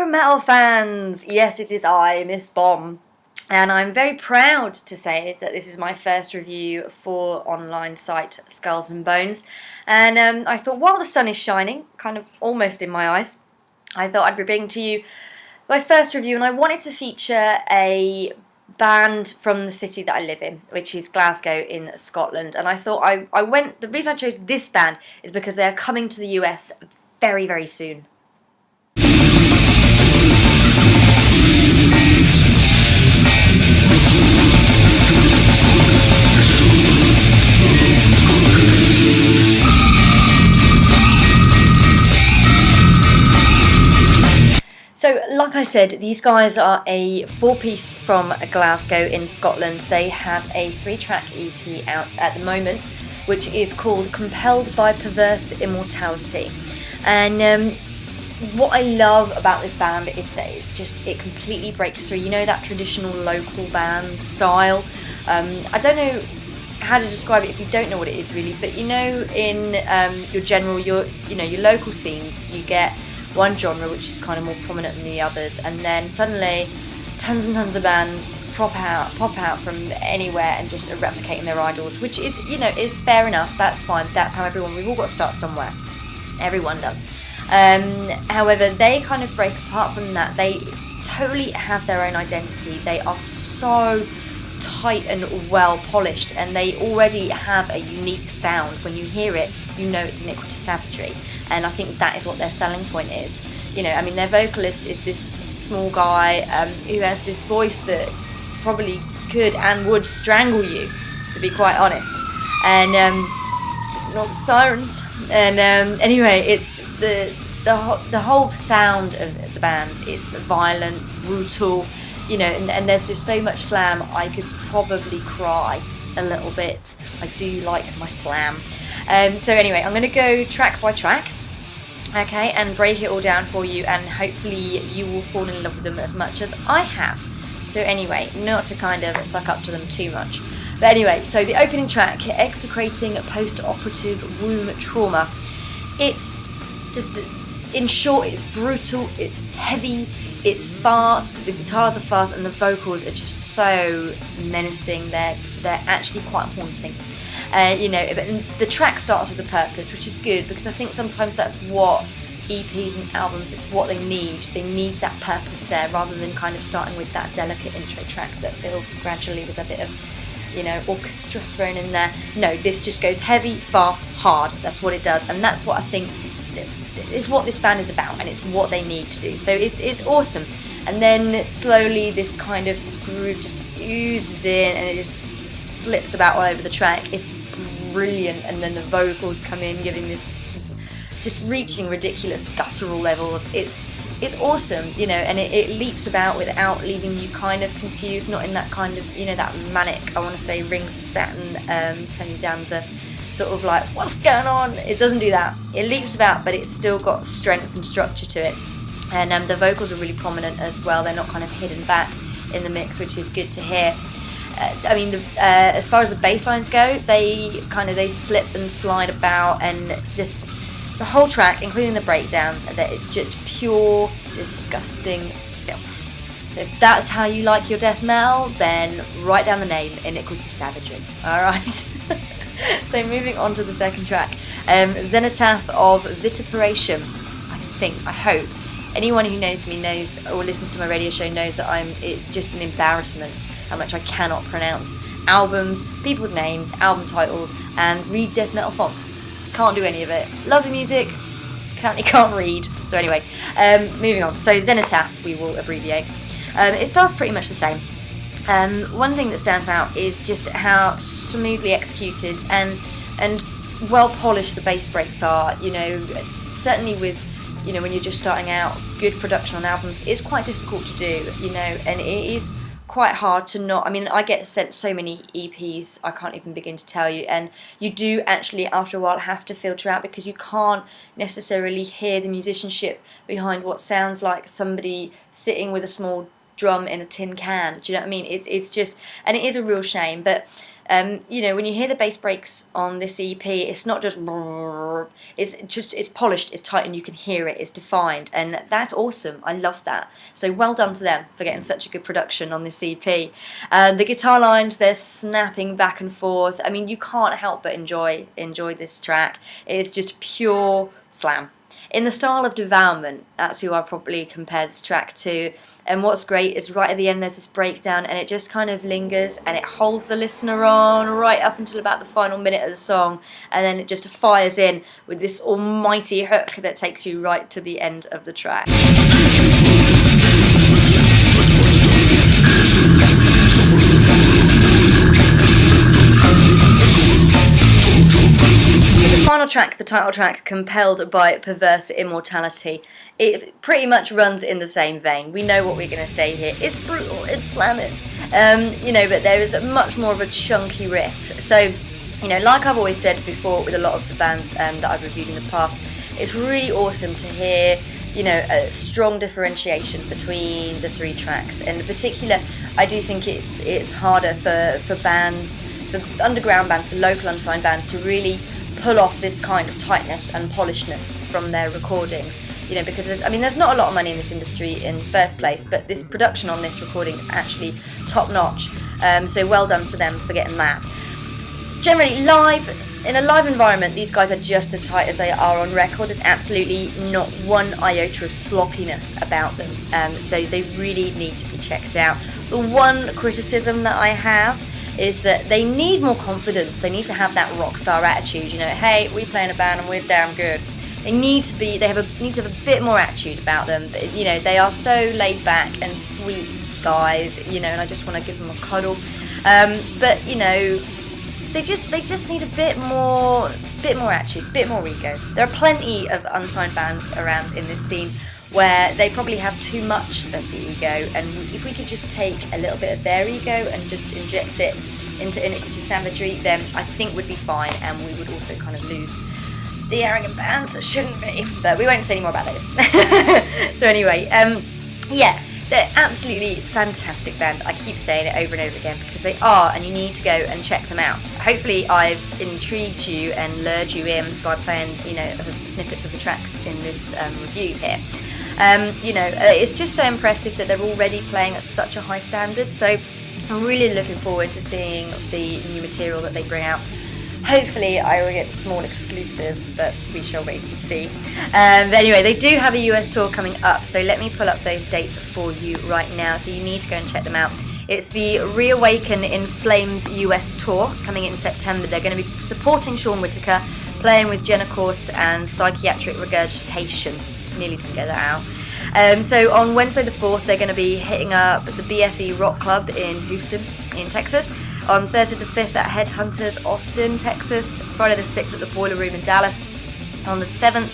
metal fans! Yes, it is I, Miss Bomb. And I'm very proud to say that this is my first review for online site Skulls and Bones. And I thought while the sun is shining, kind of almost in my eyes, I thought I'd be bringing to you my first review, and I wanted to feature a band from the city that I live in, which is Glasgow in Scotland. And I thought the reason I chose this band is because they are coming to the US very, very soon. So, like I said, these guys are a four-piece from Glasgow in Scotland. They have a 3-track EP out at the moment, which is called Compelled by Perverse, Immorality. And what I love about this band is that it completely breaks through. You know, that traditional local band style. I don't know how to describe it if you don't know what it is really, but you know, in your local scenes, you get one genre which is kind of more prominent than the others, and then suddenly tons and tons of bands pop out from anywhere and just are replicating their idols, which is, is fair enough. That's fine. That's how we've all got to start somewhere. Everyone does. However, they kind of break apart from that. They totally have their own identity. They are so tight and well polished, and they already have a unique sound. When you hear it, you know it's Iniquitous Savagery, and I think that is what their selling point is. Their vocalist is this small guy who has this voice that probably could and would strangle you, to be quite honest. And not the sirens. And anyway, it's the whole sound of the band. It's violent, brutal. And there's just so much slam, I could probably cry a little bit. I do like my slam. So anyway, I'm going to go track by track, okay, and break it all down for you, and hopefully you will fall in love with them as much as I have. So anyway, not to kind of suck up to them too much. But anyway, so the opening track, Execrating Post-Operative Womb Trauma. It's just, in short, it's brutal, it's heavy, it's fast, the guitars are fast, and the vocals are just so menacing. They're actually quite haunting. The track starts with a purpose, which is good, because I think sometimes that's what EPs and albums, it's what they need. They need that purpose there, rather than kind of starting with that delicate intro track that builds gradually with a bit of orchestra thrown in there. No, this just goes heavy, fast, hard. That's what it does, and that's what I think is what this band is about, and it's what they need to do. So it's awesome. And then slowly this groove just oozes in, and it just slips about all over the track. It's brilliant. And then the vocals come in, giving this, just reaching ridiculous guttural levels. It's awesome, and it leaps about without leaving you kind of confused, not in that kind of, that manic, I want to say, Rings of Saturn, Tony Danza sort of like, what's going on? It doesn't do that. It leaps about, but it's still got strength and structure to it. And the vocals are really prominent as well. They're not kind of hidden back in the mix, which is good to hear. As far as the bass lines go, they slip and slide about, and just the whole track, including the breakdowns, that it's just pure, disgusting filth. So if that's how you like your death metal, then write down the name, Iniquitous Savagery. Alright? So moving on to the second track, Cenotaph of Vituperation. I hope anyone who knows me knows, or listens to my radio show, knows that it's just an embarrassment how much I cannot pronounce albums, people's names, album titles, and read death metal fonts. Can't do any of it. Love the music, can't read. So anyway, moving on. So Cenotaph, we will abbreviate. It starts pretty much the same. One thing that stands out is just how smoothly executed and well polished the bass breaks are. Certainly with, when you're just starting out, good production on albums is quite difficult to do, and it is quite hard to not. I get sent so many EPs, I can't even begin to tell you, and you do actually after a while have to filter out, because you can't necessarily hear the musicianship behind what sounds like somebody sitting with a small drum in a tin can. Do you know what I mean? It's just, and it is a real shame, but You know, when you hear the bass breaks on this EP, it's not just it's polished, it's tight, and you can hear it, it's defined, and that's awesome. I love that. So well done to them for getting such a good production on this EP. The guitar lines, they're snapping back and forth. I mean, you can't help but enjoy this track. It's just pure slam. In the style of Devourment, that's who I probably compare this track to. And what's great is right at the end there's this breakdown, and it just kind of lingers and it holds the listener on right up until about the final minute of the song, and then it just fires in with this almighty hook that takes you right to the end of the track. The final track, the title track, Compelled by Perverse Immorality, it pretty much runs in the same vein. We know what we're going to say here. It's brutal, it's slamming, you know, but there is a much more of a chunky riff. So, you know, like I've always said before with a lot of the bands that I've reviewed in the past, it's really awesome to hear, you know, a strong differentiation between the three tracks. And in particular, I do think it's harder for bands, for underground bands, for local unsigned bands to really pull off this kind of tightness and polishedness from their recordings, you know, because there's not a lot of money in this industry in the first place, but this production on this recording is actually top notch, so well done to them for getting that. Generally, in a live environment, these guys are just as tight as they are on record. There's absolutely not one iota of sloppiness about them, so they really need to be checked out. The one criticism that I have is that they need more confidence. They need to have that rock star attitude. You know, hey, we play in a band and we're damn good. They need to have a bit more attitude about them. But, you know, they are so laid back and sweet guys. You know, and I just want to give them a cuddle. But you know, they just need a bit more attitude, a bit more ego. There are plenty of unsigned bands around in this scene where they probably have too much of the ego, and if we could just take a little bit of their ego and just inject it into Iniquitous Savagery, then I think we'd be fine, and we would also kind of lose the arrogant bands that shouldn't be. But we won't say any more about those. So anyway, yeah, they're absolutely fantastic band. I keep saying it over and over again because they are, and you need to go and check them out. Hopefully I've intrigued you and lured you in by playing, you know, snippets of the tracks in this review here. You know, it's just so impressive that they're already playing at such a high standard, so I'm really looking forward to seeing the new material that they bring out. Hopefully I will get a small exclusive, but we shall wait and see. But anyway, they do have a US tour coming up, so let me pull up those dates for you right now, so you need to go and check them out. It's the Reawaken in Flames US tour coming in September. They're going to be supporting Sean Whittaker, playing with Jenna Korst and Psychiatric Regurgitation. Nearly didn't get that out. So on Wednesday the 4th, they're going to be hitting up the BFE Rock Club in Houston, in Texas. On Thursday the 5th at Headhunters, Austin, Texas. Friday the 6th at the Boiler Room in Dallas. On the 7th,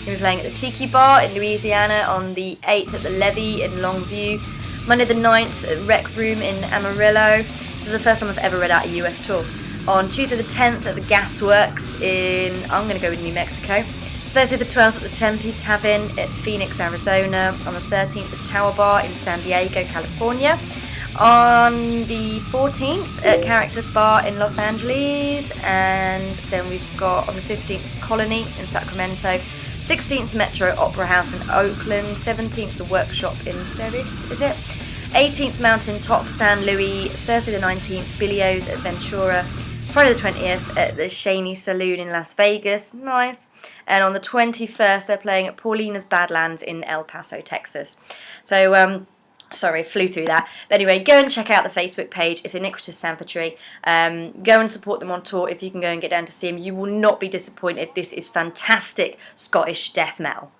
they're going to be playing at the Tiki Bar in Louisiana. On the 8th at the Levee in Longview. Monday the 9th at Rec Room in Amarillo. This is the first time I've ever read out a US tour. On Tuesday the 10th at the Gasworks in, I'm going to go with New Mexico. Thursday the 12th at the Tempe Tavern at Phoenix, Arizona. On the 13th at Tower Bar in San Diego, California. On the 14th at Characters Bar in Los Angeles. And then we've got on the 15th Colony in Sacramento. 16th Metro Opera House in Oakland. 17th the Workshop in Ceres, is it? 18th Mountain Top San Luis. Thursday the 19th Billy O's at Ventura. Friday the 20th at the Shaney Saloon in Las Vegas. Nice. And on the 21st, they're playing at Paulina's Badlands in El Paso, Texas. So, sorry, flew through that. But anyway, go and check out the Facebook page. It's Iniquitous Savagery. Go and support them on tour if you can go and get down to see them. You will not be disappointed. This is fantastic Scottish death metal.